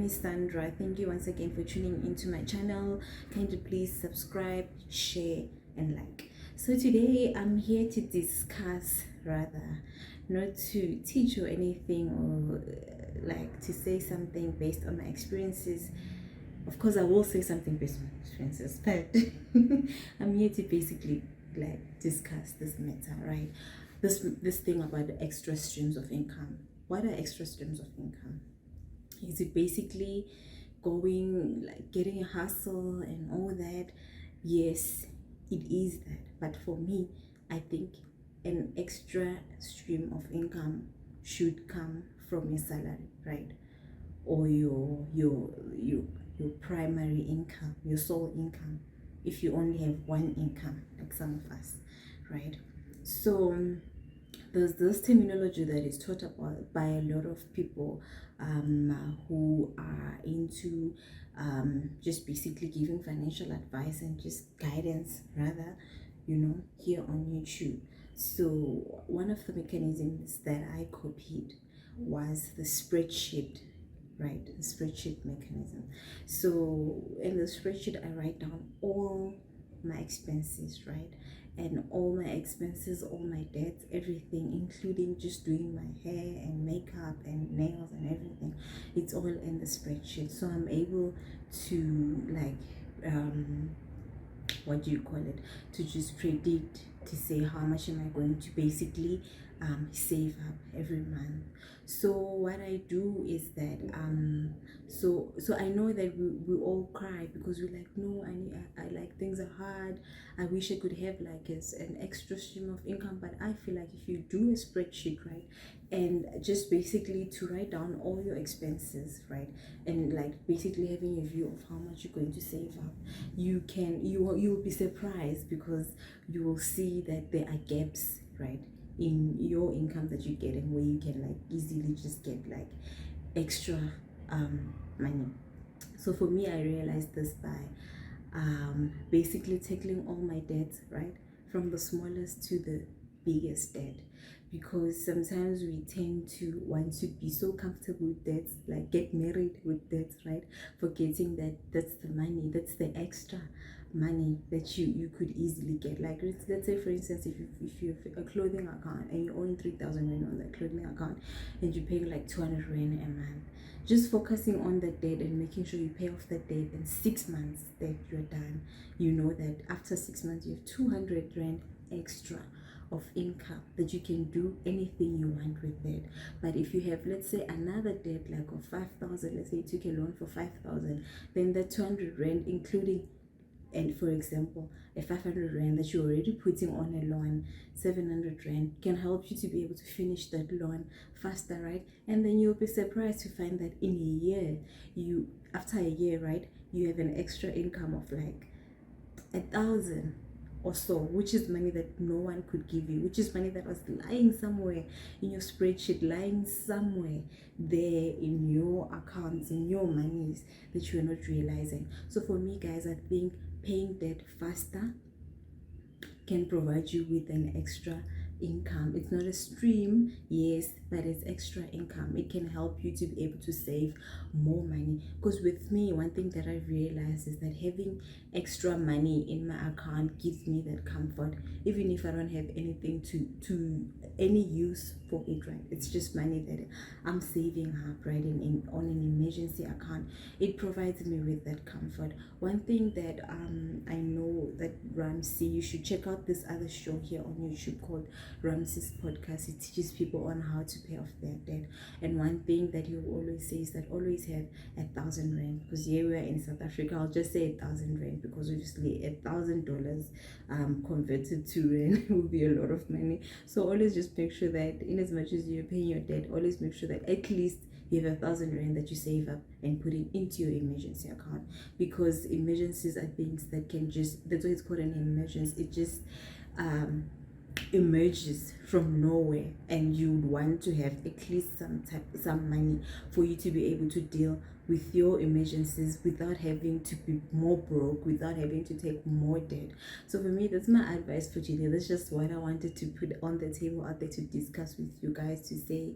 is Sandra. Thank you once again for tuning into my channel. Kindly please subscribe, share, and like. So today I'm here to discuss, rather, not to teach or anything, or like to say something based on my experiences. Of course, I will say something based on my experiences, but I'm here to basically like discuss this matter, right? This thing about the extra streams of income. What are extra streams of income? Is it basically going like getting a hustle and all that? Yes, it is that. But for me, I think an extra stream of income should come from your salary, right? Or your primary income, your sole income, if you only have one income, like some of us, right? So there's this terminology that is taught about by a lot of people who are into just basically giving financial advice and just guidance, rather, here on YouTube. So one of the mechanisms that I copied was the spreadsheet, right? The spreadsheet mechanism. So in the spreadsheet, I write down all my expenses, right? And all my expenses, all my debts, everything, including just doing my hair and makeup and nails and everything. It's all in the spreadsheet. So I'm able to what do you call it, to just predict, to say how much am I going to basically save up every month. So what I do is that so I know that we all cry because we're like, no, I like, things are hard, I wish I could have like an extra stream of income. But I feel like if you do a spreadsheet, right, and just basically to write down all your expenses, right, and like basically having a view of how much you're going to save up, you'll be surprised, because you will see that there are gaps, right, in your income that you're getting, where you can like easily just get like extra money. So for me, I realized this by basically tackling all my debts, right, from the smallest to the biggest debt. Because sometimes we tend to want to be so comfortable with debts, like get married with debts, right, forgetting that that's the money, that's the extra money that you could easily get. Like let's say, for instance, if you have a clothing account and you own 3,000 rand on that clothing account, and you're paying like 200 rand a month, just focusing on the debt and making sure you pay off the debt in 6 months, that you're done. You know that after 6 months you have 200 rand extra of income, that you can do anything you want with that. But if you have, let's say, another debt like of 5,000, let's say you took a loan for 5,000, then the 200 rand, including, and for example, a 500 rand that you're already putting on a loan, 700 rand can help you to be able to finish that loan faster, right? And then you'll be surprised to find that in a year, after a year, right, you have an extra income of like 1,000 or so, which is money that no one could give you, which is money that was lying somewhere in your spreadsheet, lying somewhere there in your accounts, in your monies, that you are not realizing. So for me, guys, I think paying debt faster can provide you with an extra income. It's not a stream, yes, but it's extra income. It can help you to be able to save more money. Because with me, one thing that I've realized is that having extra money in my account gives me that comfort, even if I don't have anything to any use for it, right? It's just money that I'm saving up, right, on an emergency account. It provides me with that comfort. One thing that I know that Ramsey, you should check out this other show here on YouTube called Ramsey's Podcast. It teaches people on how to pay off their debt. And one thing that he always says, that always have 1,000 rand, because here we are in South Africa, I'll just say 1,000 rand, because obviously $1,000 converted to rand will be a lot of money. So always just make sure that in as much as you're paying your debt, always make sure that at least you have 1,000 rand that you save up and put it into your emergency account. Because emergencies are things that can just, that's why it's called an emergency. It just emerges from nowhere, and you would want to have at least some money for you to be able to deal with your emergencies without having to be more broke, without having to take more debt. So for me, that's my advice for today. That's just what I wanted to put on the table out there to discuss with you guys, to say,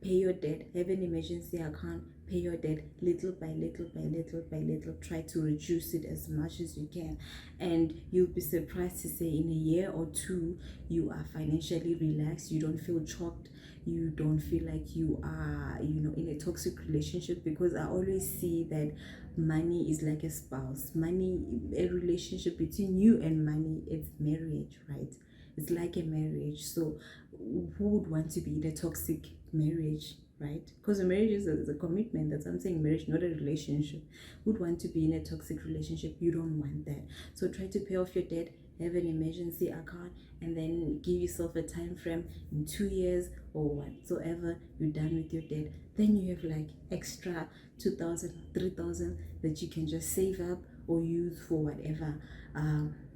pay your debt, have an emergency account, pay your debt little by little by little by little. Try to reduce it as much as you can, and you'll be surprised to say in a year or two you are financially relaxed. You don't feel choked. You don't feel like you are, in a toxic relationship, because I always see that money is like a spouse. Money, a relationship between you and money, it's marriage, right? It's like a marriage. So who would want to be in a toxic marriage, right? Because a marriage is a commitment. That's what I'm saying, marriage, not a relationship. Who would want to be in a toxic relationship? You don't want that. So try to pay off your debt, have an emergency account, and then give yourself a time frame. In 2 years or whatsoever you're done with your debt, then you have like extra 2,000, 3,000 that you can just save up or use for whatever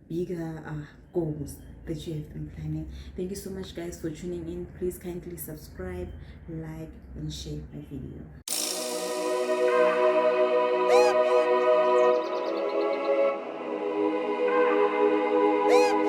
bigger goals that you have been planning. Thank you so much, guys, for tuning in. Please kindly subscribe, like, and share my video.